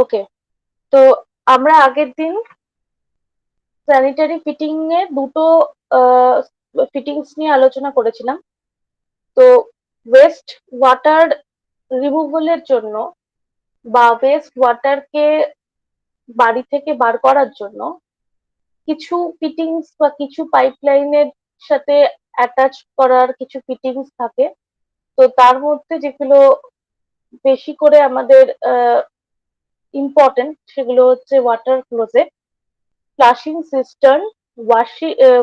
ওকে। তো আমরা আগের দিন স্যানিটারি ফিটিং এর দুটো ফিটিংস নিয়ে আলোচনা করেছিলাম। তো ওয়েস্ট ওয়াটার রিমুভালের জন্য বা ওয়েস্ট ওয়াটারকে বাড়ি থেকে বার করার জন্য কিছু ফিটিংস বা কিছু পাইপলাইনের সাথে অ্যাটাচ করার কিছু ফিটিংস থাকে। তো তার মধ্যে যেগুলো বেশি করে আমাদের ইম্পর্টেন্ট সেগুলো হচ্ছে water closet, flushing cistern,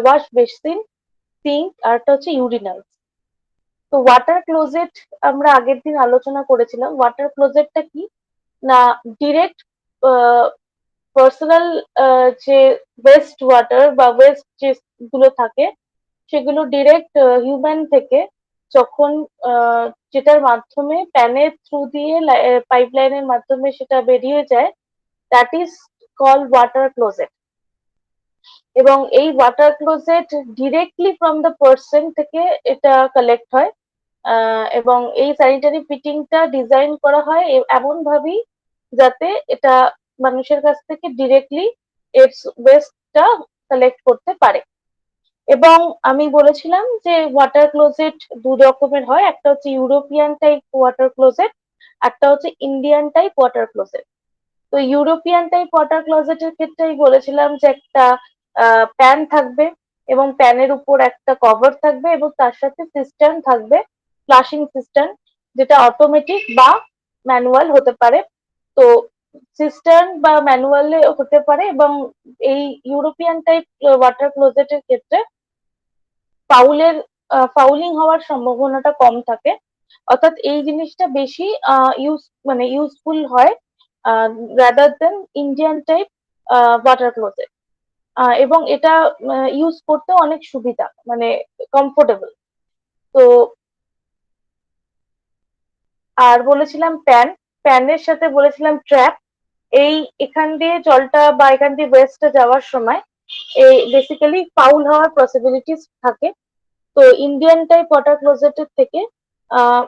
wash basin, sink আর একটা হচ্ছে ইউরিনাল। তো ওয়াটার ক্লোজেট আমরা আগের দিন আলোচনা করেছিলাম। ওয়াটার ক্লোজেটটা কি না, ডিরেক্ট পার্সোনাল যে ওয়েস্ট ওয়াটার বা ওয়েস্ট যেগুলো থাকে সেগুলো ডিরেক্ট হিউম্যান থেকে যখন যেটার মাধ্যমে প্যানের থ্রু দিয়ে পাইপলাইনের মাধ্যমে সেটা বেরিয়ে যায়, that is call water closet. এবং এই water closet directly from the person থেকে এটা কালেক্ট হয়। এবং এই স্যানিটারি ফিটিংটা ডিজাইন করা হয় এমন ভাবেই যাতে এটা মানুষের কাছ থেকে ডিরেক্টলি এর ওয়েস্টটা কালেক্ট করতে পারে। এবং আমি বলেছিলাম যে ওয়াটার ক্লোজেট দু রকমের হয়, একটা হচ্ছে ইউরোপিয়ান টাইপ ওয়াটার ক্লোজেট, একটা হচ্ছে ইন্ডিয়ান টাইপ ওয়াটার ক্লোজেট। তো ইউরোপিয়ান টাইপ ওয়াটার ক্লোজেটের ক্ষেত্রে আমি বলেছিলাম যে একটা প্যান থাকবে এবং প্যানের উপর একটা কভার থাকবে এবং তার সাথে সিস্টেম থাকবে, ফ্লাশিং সিস্টেম, যেটা অটোমেটিক বা ম্যানুয়াল হতে পারে। তো সিস্টেম বা ম্যানুয়ালে হতে পারে। এবং এই ইউরোপিয়ান টাইপ ওয়াটার ক্লোজেটের ক্ষেত্রে ফাউলের ফাউলিং হওয়ার সম্ভাবনাটা কম থাকে। অর্থাৎ এই জিনিসটা বেশি মানে ইউজফুল হয় rather than Indian type water closet. এবং এটা ইউজ করতে অনেক সুবিধা, মানে কমফোর্টেবল। তো আর বলেছিলাম প্যানের সাথে বলেছিলাম ট্র্যাপ। এই এখান দিয়ে জলটা বা এখান দিয়ে ওয়েস্টটা যাওয়ার সময় এই বেসিক্যালি ফাউল হওয়ার পসিবিলিটিস থাকে। তো ইন্ডিয়ান টাইপ ওয়াটার ক্লোজেটের থেকে আহ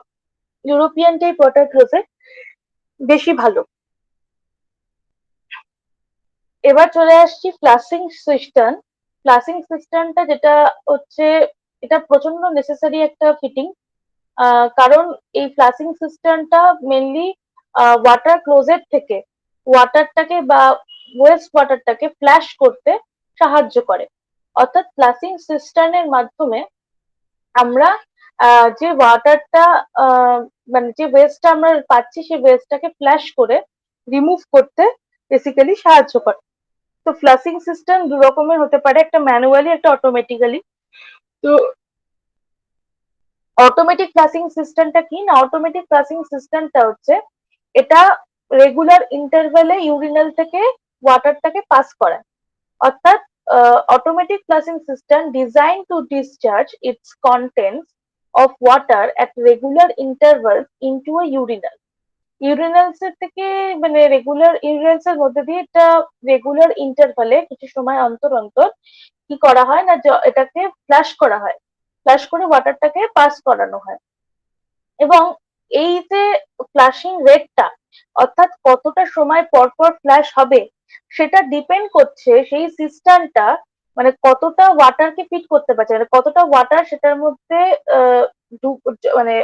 ইউরোপিয়ান টাইপ ওয়াটার ক্লোজেট বেশি ভালো। এবার চলে আসছি ফ্লাশিং সিস্টেম। ফ্লাশিং সিস্টেমটা যেটা হচ্ছে, এটা প্রচন্ড নেসেসারি একটা ফিটিং। কারণ এই ফ্লাশিং সিস্টেমটা মেনলি ওয়াটার ক্লোজেট থেকে ওয়াটারটাকে বা ওয়েস্ট ওয়াটারটাকে ফ্ল্যাশ করতে সাহায্য করে। অর্থাৎ ফ্লাশিং সিস্টেমের মাধ্যমে আমরা যে ওয়াটারটা মানে যে ওয়েস্টটা আমরা পাচ্ছি সেই ওয়েস্টটাকে ফ্ল্যাশ করে রিমুভ করতে বেসিক্যালি সাহায্য করে। তো ফ্লাশিং সিস্টেম দু রকমের হতে পারে, একটা ম্যানুয়ালি একটা অটোমেটিক্যালি। তো অটোমেটিক ফ্লাশিং সিস্টেমটা কি না, অটোমেটিক ফ্লাশিং সিস্টেমটা হচ্ছে এটা রেগুলার ইন্টারভ্যালে ইউরিনাল থেকে ওয়াটারটাকে পাস করায়। অর্থাৎ automatic flushing system designed to discharge its contents of water at regular intervals into a urinal. ইউরিনালস এর থেকে মানে রেগুলার ইউরিনালস এর মধ্যে দিয়ে এটা রেগুলার ইন্টারভালে কিছু সময় অন্তর অন্তর কি করা হয় না, এটাকে ফ্লাশ করা হয়, ফ্লাশ করে ওয়াটারটাকে পাস করানো হয়। এবং এই যে ফ্লাশিং রেটটা, অর্থাৎ কতটা সময় পর পর ফ্ল্যাশ হবে, সেটা ডিপেন্ড করছে সেই সিস্টেমটা মানে কতটা ওয়াটারকে ফিট করতে পারছে, মানে কতটা ওয়াটার সেটার মধ্যে মানে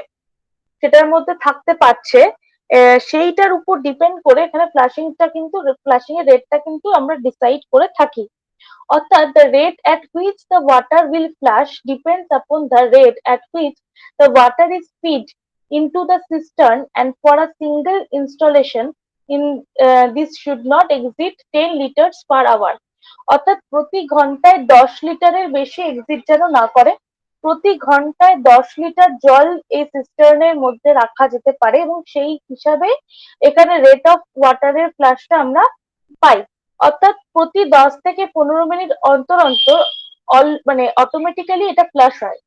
সেটার মধ্যে থাকতে পারছে। সেইটার উপর ডিপেন্ড করে এখানে ফ্লাশিং এর রেটটা কিন্তু আমরা ডিসাইড করে থাকি। অর্থাৎ the rate at which the water will flush depends upon the rate at which the water is fed into the cistern, and for a single installation in this should not exceed 10 liters per hour. অর্থাৎ প্রতি ঘন্টায় 10 লিটারের বেশি exit যেন না করে। প্রতি ঘন্টায় 10 লিটার জল এই সিস্টার্নের মধ্যে রাখা যেতে পারে এবং সেই হিসাবে এখানে রেট অফ ওয়াটারের ফ্লাশটা আমরা পাই। অর্থাৎ প্রতি 10 থেকে 15 মিনিট অন্তর অন্তর মানে অটোমেটিক্যালি এটা ফ্লাশ হয়।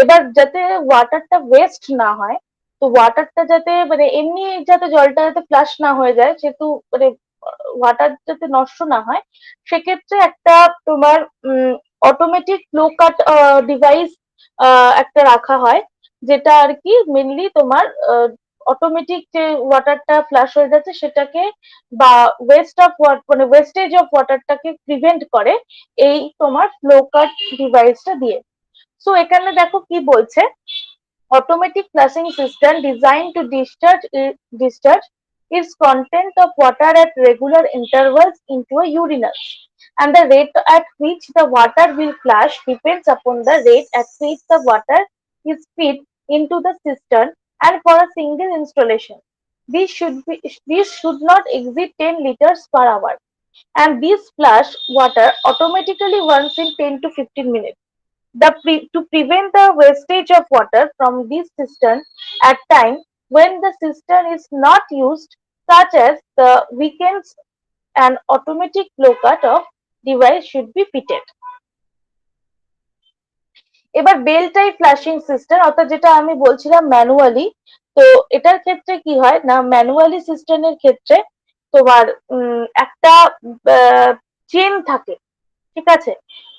এবার যাতে ওয়াটারটা ওয়েস্ট না হয়, তো ওয়াটারটা যাতে মানে এমনি যাতে জলটা যাতে ফ্লাশ না হয়ে যায়, সেহেতু মানে ওয়াটার যাতে নষ্ট না হয়, সেক্ষেত্রে একটা তোমার অটোমেটিক ফ্লো কাট ডিভাইস একটা রাখা হয়, যেটা আর কি মেনলি তোমার অটোমেটিক যে ওয়াটারটা ফ্লাশ হয়ে যাচ্ছে সেটাকে বা ওয়েস্ট অফ মানে ওয়েস্টেজ অফ ওয়াটারটাকে প্রিভেন্ট করে এই তোমার ফ্লো কাট ডিভাইসটা দিয়ে। সো এখানে দেখো কি বলছে, automatic flushing system designed to discharge its content of water at regular intervals into a urinal, and the rate at which the water will flush depends upon the rate at which the water is fed into the cistern. And for a single installation, this should not exceed 10 liters per hour, and this flush water automatically once in 10 to 15 minutes. To prevent the wastage of water from this cistern at time when the cistern is not used, such as the weekends, an automatic flow cut of device should be fitted. এবার bell type flashing system, অর্থাৎ যেটা আমি বলছিলাম manually, তো এটার ক্ষেত্রে কি হয় না, ম্যানুয়ালি সিস্টেমের ক্ষেত্রে তোমার একটা চেন থাকে, ঠিক আছে।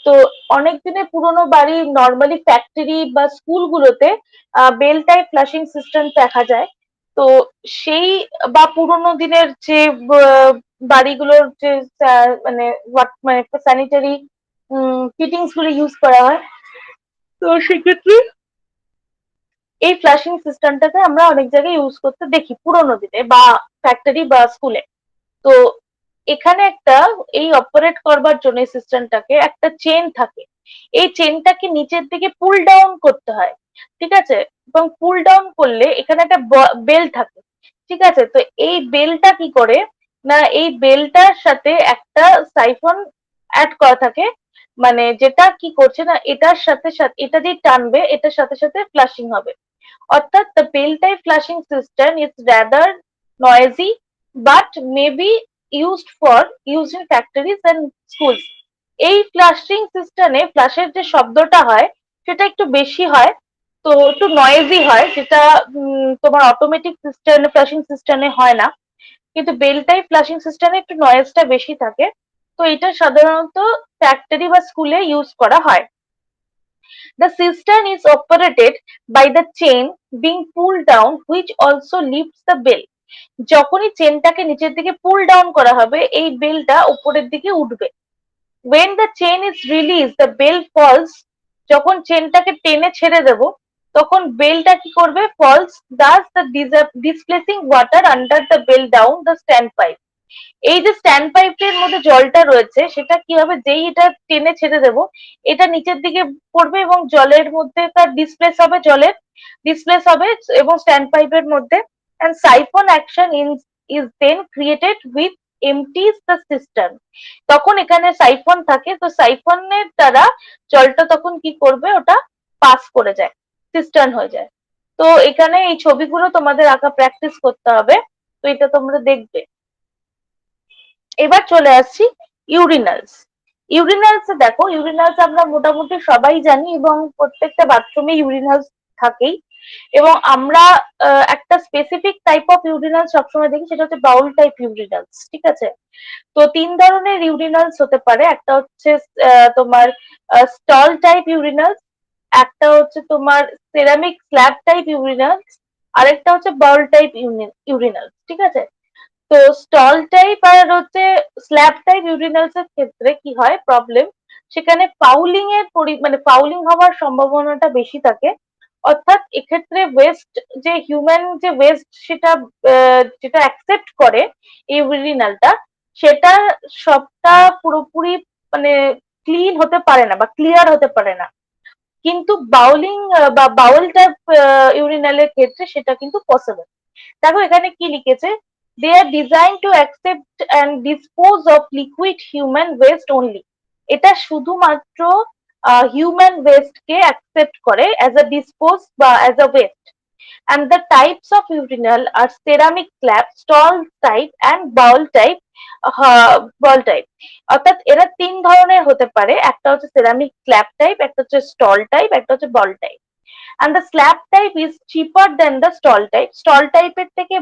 তো অনেক দিনের পুরোনো বাড়ি, নর্মালি ফ্যাক্টরি বা স্কুলগুলোতে বেল টাইপ ফ্লাশিং সিস্টেম দেখা যায়। তো সেই বা পুরোনো দিনের যে বাড়িগুলোর যে মানে মানে স্যানিটারি ফিটিংস গুলো ইউজ করা হয়, তো সেক্ষেত্রে এই ফ্লাশিং সিস্টেমটাকে আমরা অনেক জায়গায় ইউজ করতে দেখি পুরোনো দিনে বা ফ্যাক্টরি বা স্কুলে। তো এখানে একটা এই অপারেট করবার জন্য এই সিস্টেমটাকে একটা চেন থাকে, এই চেনটাকে নিচের দিকে পুল ডাউন করতে হয়, ঠিক আছে। এবং পুল ডাউন করলে এখানে একটা বেল থাকে, ঠিক আছে। তো এই বেলটা কি করে না, এই বেলটার সাথে একটা সাইফন অ্যাড করা থাকে, মানে যেটা কি করছে না, এটার সাথে সাথে এটা যে টানবে এটার সাথে সাথে ফ্লাশিং হবে। অর্থাৎ the bell type flushing system is rather noisy but may be used in factories and schools. এই ফ্লাশিং সিস্টেমে ফ্লাশের যে শব্দটা হয় সেটা একটু বেশি হয়, তো একটু নয়েজি হয়, যেটা তোমার অটোমেটিক সিস্টেম ফ্লাশিং সিস্টেমে হয় না। কিন্তু বেল টাইপ ফ্লাশিং সিস্টেমে একটু নয়েজটা বেশি থাকে। তো এটা সাধারণত ফ্যাক্টরি বা স্কুলে ইউজ করা হয়। The cistern is operated by the chain being pulled down which also lifts the bell. যখনই চেনটাকে নিচের দিকে পুল ডাউন করা হবে এই বেলটা উপরের দিকে উঠবে। When the chain is released, the bell falls. যখন চেনটাকে টেনে ছেড়ে দেব তখন বেলটা কি করবে, falls, thus the displacing water under the bell down the standpipe. এই যে স্ট্যান্ড পাইপের মধ্যে জলটা রয়েছে সেটা কি হবে, যেই এটা টেনে ছেড়ে দেবো এটা নিচের দিকে পড়বে এবং জলের মধ্যে তার ডিসপ্লেস হবে এবং স্ট্যান্ড পাইপের মধ্যে, and siphon action is then created with empties the cistern. তখন এখানে সাইফন থাকে, তো সাইফনের দ্বারা জলটা তখন কি করবে, ওটা পাস করে যায়, সিস্টার্ন হয়ে যায়। তো এখানে এই ছবিগুলো তোমাদের আঁকা প্র্যাকটিস করতে হবে, তো এটা তোমরা দেখবে। এবার চলে আসছি ইউরিনালস। ইউরিনালস দেখো, ইউরিনালস আমরা মোটামুটি সবাই জানি এবং প্রত্যেকটা বাথরুমে ইউরিনালস থাকেই, এবং আমরা একটা স্পেসিফিক টাইপ অফ ইউরিনালস সবসময় দেখি, সেটা হচ্ছে বাউল টাইপ ইউরিনালস, ঠিক আছে। তো তিন ধরনের ইউরিনালস হতে পারে, একটা হচ্ছে তোমার স্টল টাইপ ইউরিনালস, একটা হচ্ছে তোমার সেরামিক স্ল্যাব টাইপ ইউরিনালস, আরেকটা হচ্ছে বাউল টাইপ ইউরিনালস, ঠিক আছে। তো স্টল টাইপ আর হচ্ছে স্ল্যাব টাইপ ইউরিনালস এর ক্ষেত্রে কি হয় প্রবলেম, সেখানে ফাউলিং এর মানে ফাউলিং হওয়ার সম্ভাবনাটা বেশি থাকে। অর্থাৎ এক্ষেত্রে ওয়েস্ট যে হিউম্যান যে ওয়েস্ট সেটা যেটা অ্যাকসেপ্ট করে এই ইউরিনালটা, সেটা সবটা পুরোপুরি মানে ক্লিন হতে পারে না বা ক্লিয়ার হতে পারে না। কিন্তু বাউলিং বা বাউল টাইপ ইউরিনালের ক্ষেত্রে সেটা কিন্তু পসিবল। দেখো এখানে কি লিখেছে, they are designed to accept and dispose of liquid human waste only. এটা শুধুমাত্র হিউম্যান ওয়েস্ট কে অ্যাকসেপ্ট করে অ্যাজ আ ডিসপোজ বা as a West. And the types of urinal are ceramic slab, stall type and bowl type. Ball type, অর্থাৎ এরা তিন ধরনের হতে পারে, একটা হচ্ছে সেরামিক স্ল্যাব টাইপ, একটা হচ্ছে স্টল টাইপ, একটা হচ্ছে বল type. and the slab type is cheaper than the stall type. Stall type এর থেকে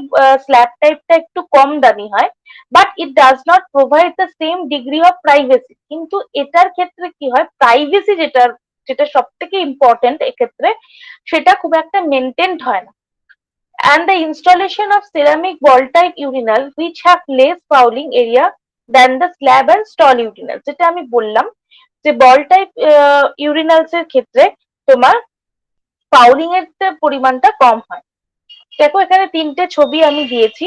slab type টা একটু কম দামি হয়, but it does not provide the same degree of privacy. কিন্তু এটার ক্ষেত্রে কি হয়, প্রাইভেসি যেটা যেটা সব থেকে ইম্পর্টেন্ট এক্ষেত্রে, সেটা খুব একটা মেনটেন্ড হয় না। and the installation of ceramic ball type urinal which have less fouling area than the slab and stall urinals, যেটা আমি বললাম যে বল টাইপ ইউরিনালস এর ক্ষেত্রে তোমার ফাউলিং এর পরিমাণটা কম হয়। দেখো এখানে তিনটে ছবি আমি দিয়েছি,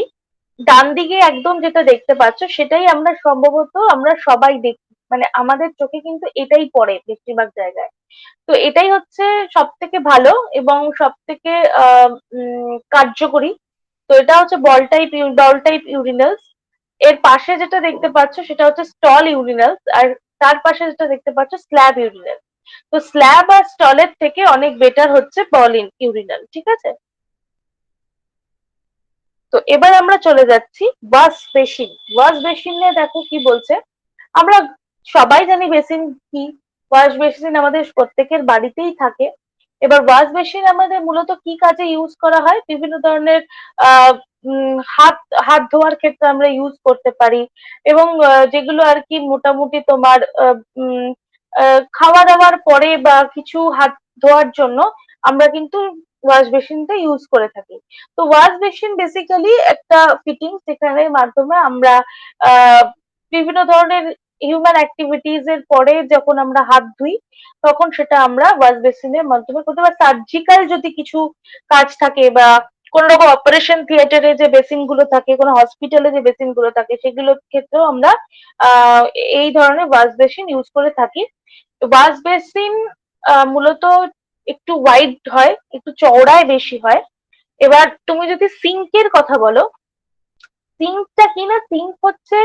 ডান দিকে একদম যেটা দেখতে পাচ্ছ সেটাই আমরা সম্ভবত আমরা সবাই দেখি, মানে আমাদের চোখে কিন্তু এটাই পড়ে বেশিরভাগ জায়গায়। তো এটাই হচ্ছে সব থেকে ভালো এবং সব থেকে কার্যকরী। তো এটা হচ্ছে বল টাইপ ইউরিনালস। এর পাশে যেটা দেখতে পাচ্ছ সেটা হচ্ছে স্টল ইউরিনালস, আর তার পাশে যেটা দেখতে পাচ্ছ স্ল্যাব ইউরিনাল। তো স্ল্যাব আর স্টলের থেকে অনেক বেটার হচ্ছে বল ইউরিনাল, ঠিক আছে। তো এবার আমরা চলে যাচ্ছি ওয়াশ বেসিন। ওয়াশ বেসিনে দেখো কি বলছে, আমরা সবাই জানি বেসিন কি, ওয়াশ বেসিন আমাদের প্রত্যেকের বাড়িতেই থাকে। এবার ওয়াশ বেসিন আমাদের মূলত কি কাজে ইউজ করা হয়, বিভিন্ন ধরনের আহ হাত হাত ধোয়ার ক্ষেত্রে আমরা ইউজ করতে পারি, এবং যেগুলো আর কি মোটামুটি তোমার খাওয়া দাওয়ার পরে বা কিছু হাত ধোয়ার জন্য আমরা কিন্তু ওয়াশ বেসিনটা ইউজ করে থাকি। তো ওয়াশ বেসিন বেসিক্যালি একটা ফিটিং যেখানের মাধ্যমে আমরা আহ বিভিন্ন ধরনের হিউম্যান অ্যাক্টিভিটিস এর পরে যখন আমরা হাত ধুই তখন সেটা আমরা ওয়াশ বেসিনের মাধ্যমে করতে পারি। সার্জিক্যাল যদি কিছু কাজ থাকে বা কোন রকম অপারেশন থিয়েটারে যে বেসিন গুলো থাকে, কোনো হসপিটালে যে বেসিন গুলো থাকে, সেগুলোর ক্ষেত্রেও আমরা আহ এই ধরনের ওয়াশ বেসিন ইউজ করে থাকি। ওয়াশ বেসিন মূলত একটু ওয়াইড হয়, একটু চওড়ায় বেশি হয়। এবার তুমি যদি সিঙ্কের কথা বলো, সিঙ্কটা কি না, সিঙ্ক হচ্ছে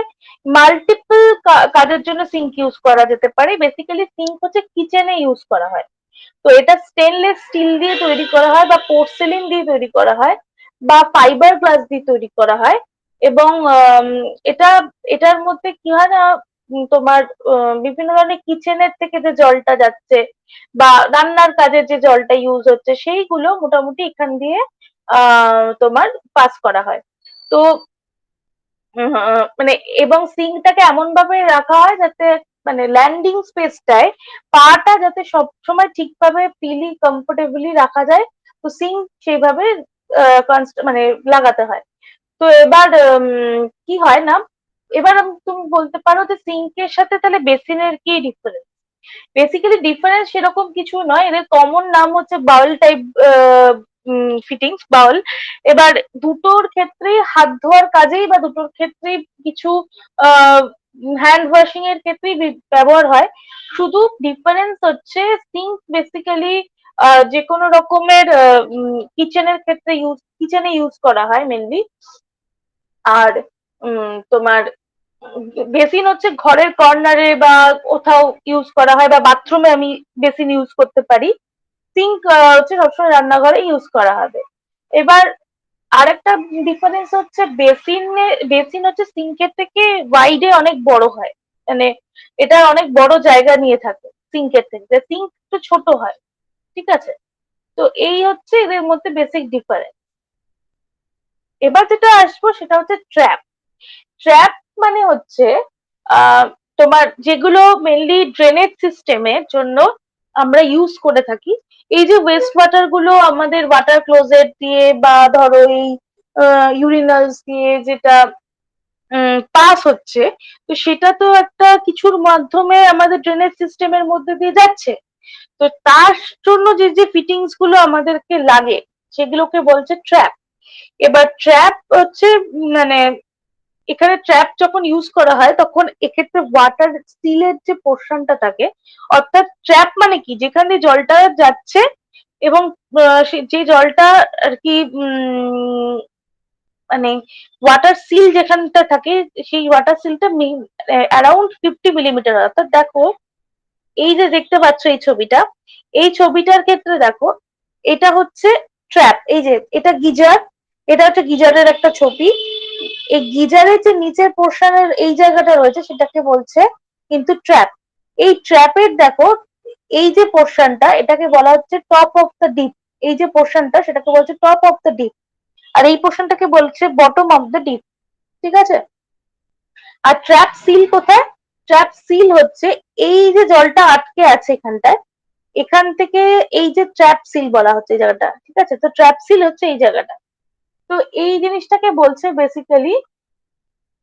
মাল্টিপল কাজের জন্য সিঙ্ক ইউজ করা যেতে পারে। বেসিক্যালি সিঙ্ক হচ্ছে কিচেনে ইউজ করা হয়। তো এটা স্টেনলেস স্টিল দিয়ে তৈরি করা হয় বা পোর্সেলিন দিয়ে তৈরি করা হয় বা ফাইবার গ্লাস দিয়ে তৈরি করা হয়। এবং এটা এটার মধ্যে কি হয় না, তোমার বিভিন্ন ধরনের কিচেনের থেকে যে জলটা যাচ্ছে বা রান্নার কাজে যে জলটা ইউজ হচ্ছে সেইগুলো মোটামুটি এখান দিয়ে তোমার পাস করা হয়। তো মানে এবং সিঙ্কটাকে এমন ভাবে রাখা হয় যাতে মানে ল্যান্ডিং স্পেসটায় পাটা যাতে সবসময় ঠিকভাবে ফ্রিলি কমফোর্টেবলি রাখা যায়। তো সিঙ্ক সেইভাবে মানে লাগাতে হয়। তো এবার কি হয় না, এবার তুমি বলতে পারো যে সিঙ্কের সাথে তাহলে বেসিনের কি ডিফারেন্স। বেসিক্যালি ডিফারেন্স সেরকম কিছু নয়, এদের কমন নাম হচ্ছে বাউল টাইপ ফিটিংস, বাউল। এবার দুটোর ক্ষেত্রেই হাত ধোয়ার কাজেই বা দুটোর ক্ষেত্রেই কিছু হ্যান্ড ওয়াশিং এর ক্ষেত্রেই ব্যবহার হয়। শুধু ডিফারেন্স হচ্ছে সিঙ্ক বেসিক্যালি যে কোনো রকমের কিচেনের ক্ষেত্রে কিচেনে ইউজ করা হয় মেনলি। আর তোমার বেসিন হচ্ছে ঘরের কর্নারে বা কোথাও ইউজ করা হয়, বা বাথরুমে আমি বেসিন ইউজ করতে পারি। সিঙ্ক হচ্ছে সবসময় রান্নাঘরে ইউজ করা হবে। এবার আরেকটা ডিফারেন্স হচ্ছে বেসিন হচ্ছে সিঙ্কের থেকে ওয়াইডে অনেক বড় হয়, মানে এটা অনেক বড় জায়গা নিয়ে থাকে সিঙ্কের থেকে, সিঙ্ক একটু ছোট হয়, ঠিক আছে। তো এই হচ্ছে এদের মধ্যে বেসিক ডিফারেন্স। এবার যেটা আসবো সেটা হচ্ছে ট্র্যাপ। ট্র্যাপ মানে হচ্ছে তোমার যেগুলো মেনলি ড্রেনেজ সিস্টেমের জন্য আমরা ইউজ করে থাকি। এই যে ওয়েস্ট ওয়াটার গুলো আমাদের ওয়াটার ক্লোজেট দিয়ে বা ধরো এই ইউরিনালস দিয়ে যেটা পাস হচ্ছে, তো সেটা তো একটা কিছুর মাধ্যমে আমাদের ড্রেনেজ সিস্টেমের মধ্যে দিয়ে যাচ্ছে। তো তার জন্য যে যে ফিটিংস গুলো আমাদেরকে লাগে সেগুলোকে বলছে ট্র্যাপ। এবার ট্র্যাপ হচ্ছে মানে এখানে ট্র্যাপ যখন ইউজ করা হয় তখন এক্ষেত্রে ওয়াটার সিলের যে পোর্শনটা থাকে, অর্থাৎ ট্র্যাপ মানে কি, যেখানে জলটা যাচ্ছে এবং যে জলটা আর কি মানে ওয়াটার সিল যেখানটা থাকে সেই ওয়াটার সিলটা অ্যারাউন্ড 50 মিলিমিটার। অর্থাৎ দেখো এই যে দেখতে পাচ্ছ এই ছবিটা, এই ছবিটার ক্ষেত্রে দেখো এটা হচ্ছে ট্র্যাপ, এই যে এটা গিজার, এটা হচ্ছে গিজারের একটা ছবি। এই গিজারের যে নিচের পোর্শনের এই জায়গাটা রয়েছে সেটাকে বলছে কিন্তু ট্র্যাপ। এই ট্র্যাপের দেখো এই যে পোর্শনটা এটাকে বলা হচ্ছে টপ অফ দ্য ডিপ। এই যে পোর্শনটা সেটাকে বলছে টপ অফ দ্য ডিপ, আর এই পোর্শনটাকে বলছে বটম অফ দ্য ডিপ, ঠিক আছে। আর ট্র্যাপ সিল কোথায়, ট্র্যাপ সিল হচ্ছে এই যে জলটা আটকে আছে এখানটায়, এখান থেকে এই যে ট্র্যাপ সিল বলা হচ্ছে এই জায়গাটা, ঠিক আছে। তো ট্র্যাপ সিল হচ্ছে এই জায়গাটা। তো এই জিনিসটাকে বলছে বেসিক্যালি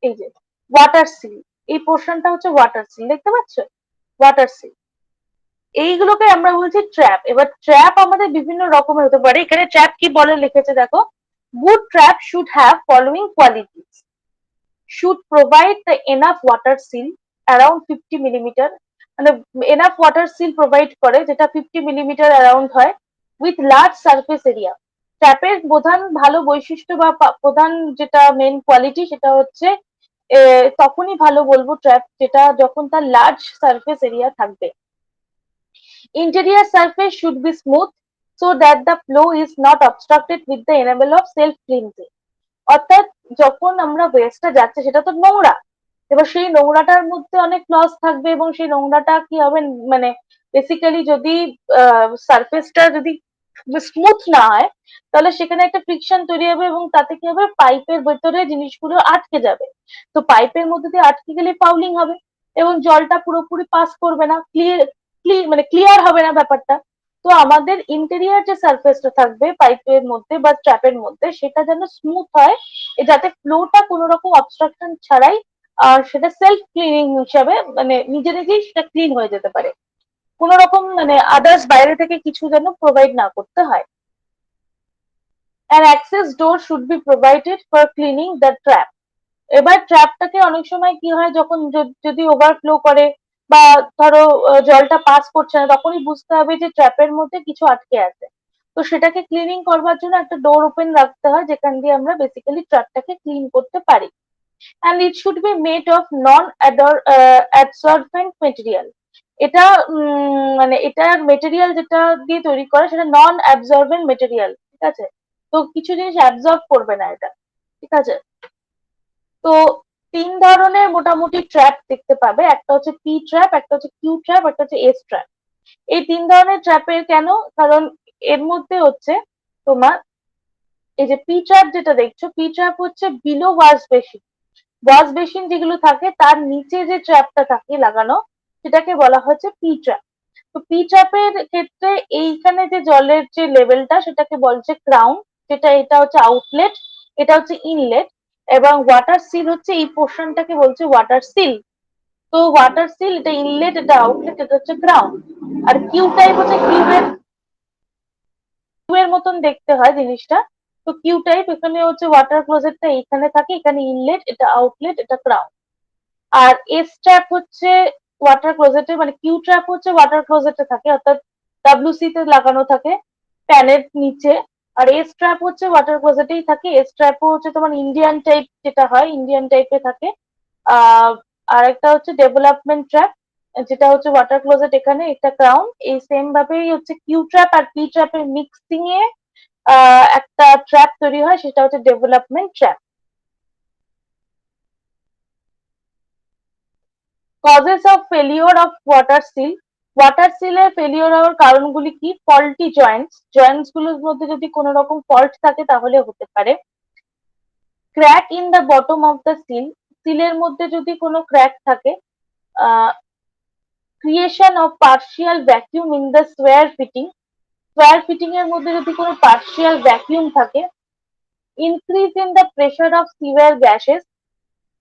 এই যে ওয়াটার সিল। এই পোর্শনটা হচ্ছে ওয়াটার সিল, দেখতে পাচ্ছ ওয়াটার সিল। এইগুলোকে আমরা বলছি ট্র্যাপ। এবার ট্র্যাপ আমাদের বিভিন্ন রকমের হতে পারে। এখানে ট্র্যাপ কি বলে লিখেছে দেখো, good trap should have following qualities, should provide the enough water seal around 50 millimetre, মানে এনাফ ওয়াটার সিল প্রোভাইড করে যেটা 50 মিলিমিটার অ্যারাউন্ড হয়, উইথ লার্জ সারফেস এরিয়া। ট্র্যাপের প্রধান ভালো বৈশিষ্ট্য বা প্রধান যেটা মেন কোয়ালিটি সেটা হচ্ছে তখনই ভালো বলবো ট্র্যাপ যেটা যখন তার লার্জ সারফেস এরিয়া থাকবে। Interior surface should be smooth so that the flow is not obstructed with the enable of self cleansing. অর্থাৎ যখন আমরা ওয়েস্টটা যাচ্ছে সেটা তো নোংরা, এবার সেই নোংরাটার মধ্যে অনেক ক্লজ থাকবে এবং সেই নোংরাটা কি হবে, মানে বেসিক্যালি যদি সারফেসটা যদি স্মুথ না হয় তাহলে সেখানে একটা ফ্রিকশন তৈরি হবে এবং তাতে কি হবে, পাইপের ভেতরে জিনিসগুলো আটকে যাবে। তো পাইপের মধ্যে দিয়ে আটকে গেলে ফাউলিং হবে এবং জলটা পুরোপুরি পাস করবে না, মানে ক্লিয়ার হবে না ব্যাপারটা। তো আমাদের ইন্টেরিয়ার যে সারফেসটা থাকবে পাইপের মধ্যে বা ট্র্যাপের মধ্যে সেটা যেন স্মুথ হয়, যাতে ফ্লোটা কোনো রকম অবস্ট্রাকশন ছাড়াই সেটা সেলফ ক্লিনিং হিসাবে মানে নিজে নিজেই সেটা ক্লিন হয়ে যেতে পারে, কোনো রকম মানে আদার্স বাইরে থেকে কিছু যেন প্রোভাইড না করতে হয়। An access door should be provided for cleaning the trap. এবার ট্র্যাপটাকে অনেক সময় কি হয়, যখন যদি ওভারফ্লো করে বা ধরো জলটা পাস করছে না, তখনই বুঝতে হবে যে ট্র্যাপের মধ্যে কিছু আটকে আছে। তো সেটাকে ক্লিনিং করবার জন্য একটা ডোর ওপেন রাখতে হয় যেখান দিয়ে আমরা বেসিক্যালি ট্র্যাপটাকে ক্লিন করতে পারি। and it should be made of non adsorbent material. এটা মানে এটার মেটেরিয়াল যেটা দিয়ে তৈরি করা সেটা নন অ্যাবজর্বেন্ট মেটেরিয়াল, ঠিক আছে। তো কিছু জিনিস অ্যাবজর্ব করবে না এটা, ঠিক আছে। তো তিন ধরনের মোটামুটি ট্র্যাপ দেখতে পাবে, একটা হচ্ছে পি ট্র্যাপ, একটা হচ্ছে কিউ ট্র্যাপ, একটা হচ্ছে এস ট্র্যাপ। এই তিন ধরনের ট্র্যাপের কেন, কারণ এর মধ্যে হচ্ছে তোমার এই যে পি ট্র্যাপ যেটা দেখছো, পি ট্র্যাপ হচ্ছে below wash basin. Wash basin যেগুলো থাকে তার নিচে যে ট্র্যাপটা থাকে লাগানো সেটাকে বলা হচ্ছে পি ট্র্যাপ। তো পি ট্র্যাপের ক্ষেত্রে এইখানে যে জলের যে লেভেলটা সেটাকে বলছে ক্রাউন, যেটা এটা হচ্ছে আউটলেট, এটা হচ্ছে ইনলেট, এবং ওয়াটার সিল হচ্ছে এই পোর্শনটাকে বলছে ওয়াটার সিল। তো ওয়াটার সিল এটা ইনলেট, এটা আউটলেট, এটা হচ্ছে ক্রাউন। আর কিউ টাইপ হচ্ছে কিউ এর মতন দেখতে হয় জিনিসটা। তো কিউ টাইপ এখানে হচ্ছে ওয়াটার ক্লোজেটটা এইখানে থাকে, এখানে ইনলেট, এটা আউটলেট, এটা ক্রাউন। আর এস ট্র্যাপ হচ্ছে ওয়াটার ক্লোজেটে, মানে কিউ ট্র্যাপ হচ্ছে ওয়াটার ক্লোজেটে থাকে, অর্থাৎ ডাব্লিউসি তে লাগানো থাকে প্যানের নিচে। আর এস ট্র্যাপ হচ্ছে ওয়াটার ক্লোজেটেই থাকে। এস ট্র্যাপও হচ্ছে তোমার ইন্ডিয়ান টাইপ, যেটা হয় ইন্ডিয়ান টাইপে থাকে। আর একটা হচ্ছে ডেভেলপমেন্ট ট্র্যাপ, যেটা হচ্ছে ওয়াটার ক্লোজেট এখানে, এটা ক্রাউন। এই সেম ভাবেই হচ্ছে কিউ ট্র্যাপ আর পি ট্র্যাপের মিক্সিং এ একটা ট্র্যাপ তৈরি হয়, সেটা হচ্ছে development trap. Causes of failure of water seal. Water সিলের ফেলিওর হওয়ার কারণগুলি কি, ফল্টি জয়েন্টস, জয়েন্টস গুলোর মধ্যে যদি কোনো রকম ফল্ট থাকে তাহলে হতে পারে। Crack in the bottom of the seal, সিলের মধ্যে যদি কোনো ক্র্যাক থাকে। Creation of partial vacuum in the sewer fitting, sewer fitting এর মধ্যে যদি কোনো পার্শিয়াল ভ্যাকিউম থাকে। Increase in the pressure of sewer gases,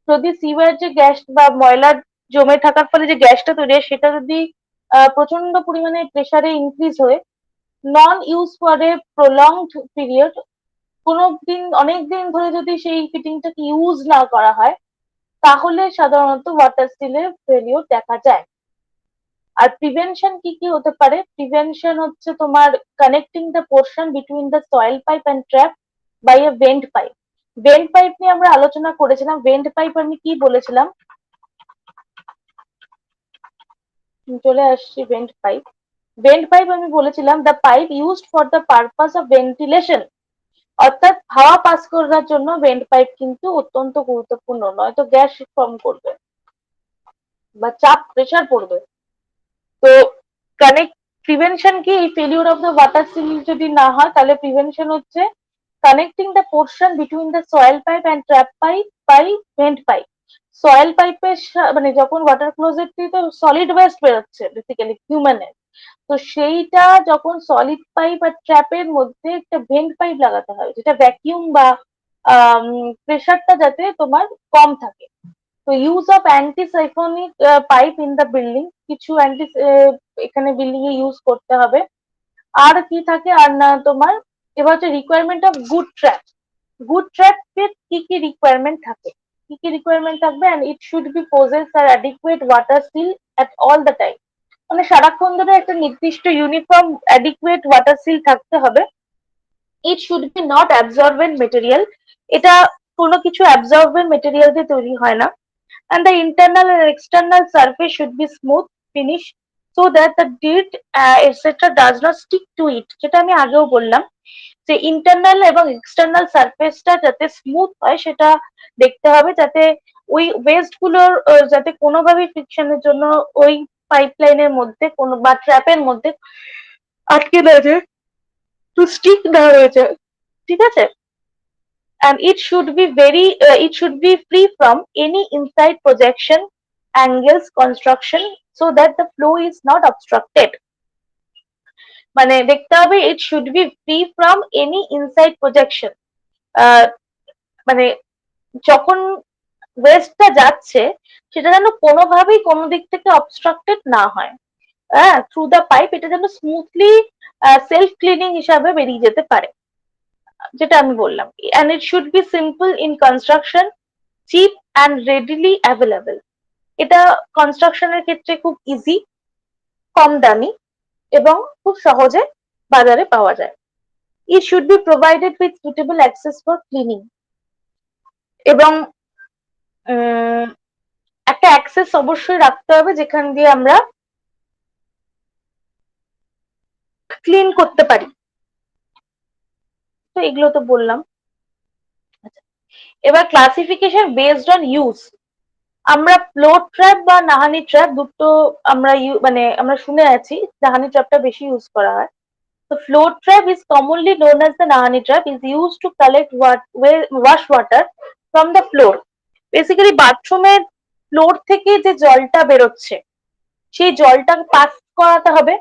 যদি সিওয়ার যে গ্যাস বা ময়লা জমে থাকার ফলে যে গ্যাসটা তৈরি হয় সেটা যদি প্রচন্ড পরিমাণে প্রেসারে ইনক্রিজ হয়ে। নন use for a prolonged period, কোনো দিন অনেক দিন ধরে যদি সেই ফিটিংটাকে ইউজ না করা হয় তাহলে সাধারণত ওয়াটার সিলের ফেলিওর দেখা যায়। আর প্রিভেনশন কি কি হতে পারে, প্রিভেনশন হচ্ছে তোমার connecting the portion between the soil pipe and trap by a vent pipe. Vent pipe নিয়ে আমরা আলোচনা করেছিলাম। ভেন্ট পাইপ আমি কি বলেছিলাম, চলে আসছি ভেন্ট পাইপ। ভেন্ট পাইপ আমি বলেছিলাম the pipe used for the purpose of ventilation, অর্থাৎ হাওয়া পাস করার জন্য ভেন্ট পাইপ কিন্তু অত্যন্ত গুরুত্বপূর্ণ, নয়তো গ্যাস ফর্ম করবে বা চাপ প্রেসার পড়বে। তো কানেক্ট প্রিভেনশন কি, failure of the water seal যদি না হয় তাহলে প্রিভেনশন হচ্ছে connecting the portion between the soil pipe and trap pipe by vent pipe. Soil পাইপের মানে যখন ওয়াটার ক্লোজেট দিয়ে তো সলিড ওয়েস্ট বেরোচ্ছে বেসিক্যালি হিউম্যানের, তো সেইটা যখন সলিড পাইপ আর ট্র্যাপের মধ্যে একটা ভেন্ট পাইপ লাগাতে হয় যেটা ভ্যাকিউম বা প্রেশারটা যাতে তোমার কম থাকে। তো use of anti siphonic pipe in the building, কিছু অ্যান্টি এখানে বিল্ডিং এ ইউজ করতে হবে। আর কি থাকে আর না তোমার, এবার হচ্ছে requirement of good trap. Good ট্র্যাপের কি কি রিকোয়ারমেন্ট থাকে, কি কি রিকোয়ারমেন্ট থাকবে, and it should be possess আর adequate water seal at all the time. মানে সারাক্ষণ ধরে একটা নির্দিষ্ট ইউনিফর্ম অ্যাডিকুয়েট ওয়াটার সিল থাকতে হবে। ইট should B not absorbent material, এটা কোনো কিছু অ্যাবজর্বেন্ট মেটেরিয়াল দিয়ে তৈরি হয় না। And the internal and external surface should be smooth finish so that the dirt etc does not stick to it, যেটা আমি আগেও বললাম যে ইন্টারনাল এবং এক্সটার্নাল সারফেসটা যাতে স্মুথ হয় সেটা দেখতে হবে, যাতে ওই ওয়েস্ট গুলোর যাতে কোনোভাবেই ফ্রিকশনের জন্য ওই পাইপলাইনের মধ্যে কোনো বা ট্র্যাপের মধ্যে আটকে না যায়, টু স্টিক না হয়ে যায়, ঠিক আছে। And it should be free from any inside projection angles construction so that the flow is not obstructed, মানে দেখতে হবে it should be free from any inside projection, মানে যখন ওয়েস্টটা যাচ্ছে সেটা যেন কোনোভাবেই কোনো দিক থেকে অবস্ট্রাক্টেড না হয়, হ্যাঁ, থ্রু দ্য পাইপ, এটা যেন স্মুথলি সেলফ ক্লিনিং হিসাবে বেরিয়ে যেতে পারে, যেটা আমি বললাম। and it should be simple in construction, chip and readily available, এটা কনস্ট্রাকশনের ক্ষেত্রে খুব ইজি, কম দামি এবং খুব সহজে বাজারে পাওয়া যায়। ইট should be provided with suitable access for cleaning, এবং একটা অ্যাক্সেস অবশ্যই রাখতে হবে যেখান দিয়ে আমরা ক্লিন করতে পারি। তো এগুলো তো বললাম। এবার ক্লাসিফিকেশন বেসড অন ইউজ, আমরা ফ্লোর ট্র্যাপ বা নাহানি ট্র্যাপ দুটো আমরা মানে আমরা শুনে আছি নাহানি ট্র্যাপটা বেশি ইউজ করা হয়। তো floor trap is commonly known as the Nahani trap, is used to collect wash water from the floor. Basically বাথরুমের ফ্লোর থেকে যে জলটা বেরোচ্ছে সেই জলটা পাস করাতে হবে,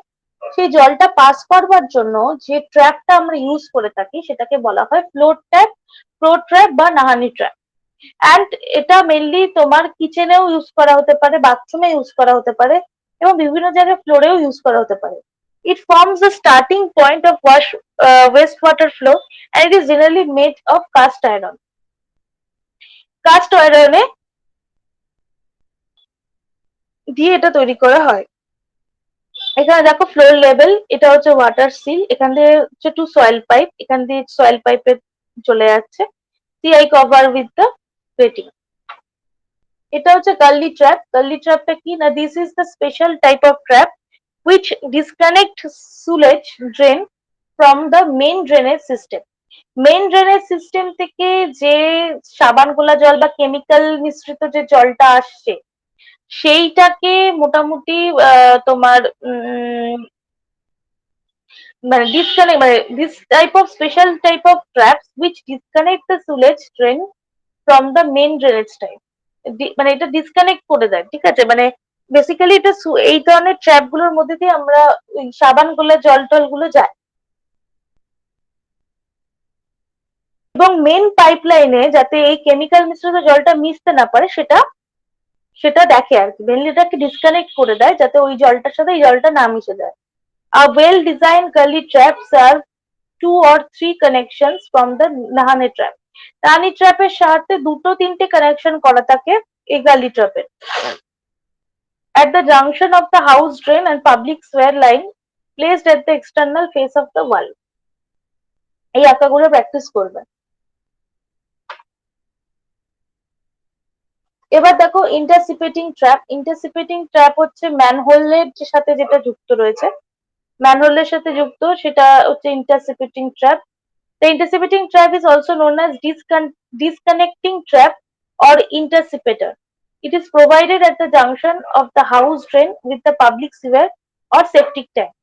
সেই জলটা পাস করবার জন্য যে ট্র্যাপটা আমরা ইউজ করে থাকি সেটাকে বলা হয় ফ্লোর ট্র্যাপ বা নাহানি ট্র্যাপ। অ্যান্ড এটা মেনলি তোমার কিচেনেও ইউজ করা হতে পারে, বাথরুমে ইউজ করা হতে পারে এবং বিভিন্ন জায়গায় ফ্লোরেও ইউজ করা হতে পারে। It forms the starting point of wastewater flow and it is generally made of cast iron. Cast আয়রনে দিয়ে এটা তৈরি করা হয়। এখানে দেখো ফ্লোর লেভেল, এটা হচ্ছে ওয়াটার সিল, এখান দিয়ে হচ্ছে টু সয়েল পাইপ, এখান দিয়ে সয়েল পাইপে চলে যাচ্ছে, CI cover with the waiting. এটা হচ্ছে গার্লি ট্র্যাপ। গার্লি ট্র্যাপটা কি না, this is the special type of trap which disconnect sewage drain from the main drainage system. Main drainage system থেকে যে সাবান গোলা জল বা কেমিক্যাল মিশ্রিত যে জলটা আসছে সেইটাকে মোটামুটি তোমার মানে ডিসকানেক্ট, মানে this type of special type of traps which disconnect the sullage drain from the main drainage type, মানে এটা ডিসকানেক্ট করে দেয়, ঠিক আছে। মানে বেসিক্যালি এটা এই ধরনের ট্র্যাপ গুলোর মধ্যে দিয়ে আমরা ওই সাবান গুলো জল টল গুলো যায় এবং মেন পাইপলাইনে যাতে এই কেমিক্যাল মিশ্রিত জলটা মিশতে না পারে সেটা দেখে আর কি, মেনলি এটাকে ডিসকানেক্ট করে দেয় যাতে ওই জলটার সাথে এই জলটা না মিশে যায়। A well designed gully trap serve 2 or 3 connections from the Nahani trap. Nahani trap এর সাথে দুটো তিনটে কানেকশন করা থাকে এই গালি ট্র্যাপের। At the junction of the house drain and public sewer line placed at the external face of the wall. এই আঁকাগুলো প্র্যাকটিস করবে। এবার দেখো ইন্টারসিপেটিং ট্র্যাপ। ইন্টারসিপেটিং ট্র্যাপ হচ্ছে ম্যানহোলের সাথে যেটা যুক্ত রয়েছে, ম্যানহোলের সাথে যুক্ত সেটা হচ্ছে ইন্টারসিপেটিং trap. The intercepting trap is also known as disconnecting trap or interceptor. It is provided at the junction of the house drain with the public sewer or septic tank.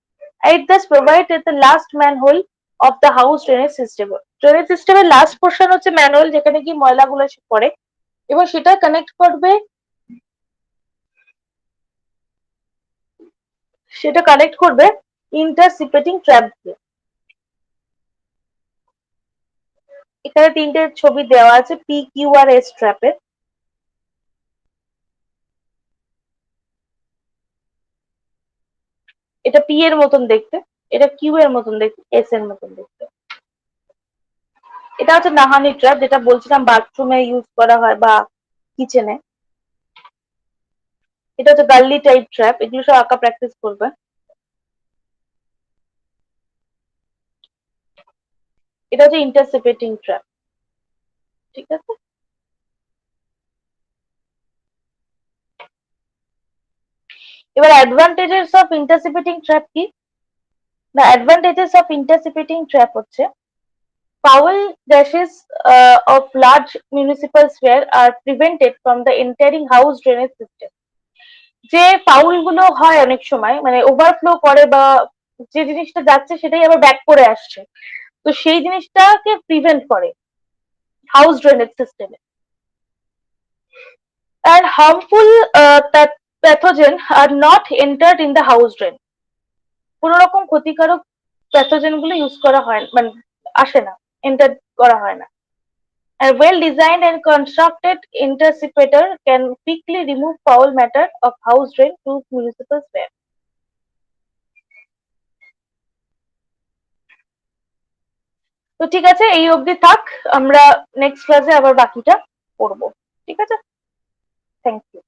It thus provides at the last manhole of the house drainage system. Drainage system এর last portion হচ্ছে manhole, যেখানে কি ময়লাগুলো পড়ে এবং সেটা connect করবে, ইন্টারসিপেটিং trap দিয়ে। এখানে তিনটে ছবি দেওয়া আছে পি কিউ আর এস ট্র্যাপের। এটা পি এর মতন দেখতে, এটা কিউ এর মতন দেখতে, এস এর মতন দেখতে। এটা হচ্ছে নাহানি ট্র্যাপ, যেটা বলছিলাম বাথরুমে ইউজ করা হয় বা কিচেনে। এটা হচ্ছে গার্লি টাইপ ট্র্যাপ, এগুলো সব আঁকা প্র্যাকটিস করবে। এটা হচ্ছে ইন্টারসেপেটিং ট্র্যাপ, ঠিক আছে। এবার অ্যাডভান্টেজেস অফ ইন্টারসেপেটিং ট্র্যাপ কি? না, অ্যাডভান্টেজেস অফ ইন্টারসেপেটিং ট্র্যাপ হচ্ছে foul dashes of large municipal sphere are prevented from the entering house drainage system. যে ফাউল গুলো হয় অনেক সময় মানে ওভারফ্লো করে বা যে জিনিসটা যাচ্ছে সেটাই আবার ব্যাক করে আসছে, তো সেই জিনিসটাকে প্রিভেন্ট করে হাউস ড্রেনেজ সিস্টেমে। and harmful pathogen are not entered in the house drain. কোন রকম ক্ষতিকারক প্যাথোজেন গুলো ইউজ করা হয় মানে আসে না, এন্টার করা হয় না। A well-designed and constructed interceptor can quickly remove foul matter of house drain to municipal sphere. তো ঠিক আছে, এই অবধি থাক, আমরা নেক্সট ক্লাসে আবার বাকিটা পড়বো। ঠিক আছে, থ্যাংক ইউ।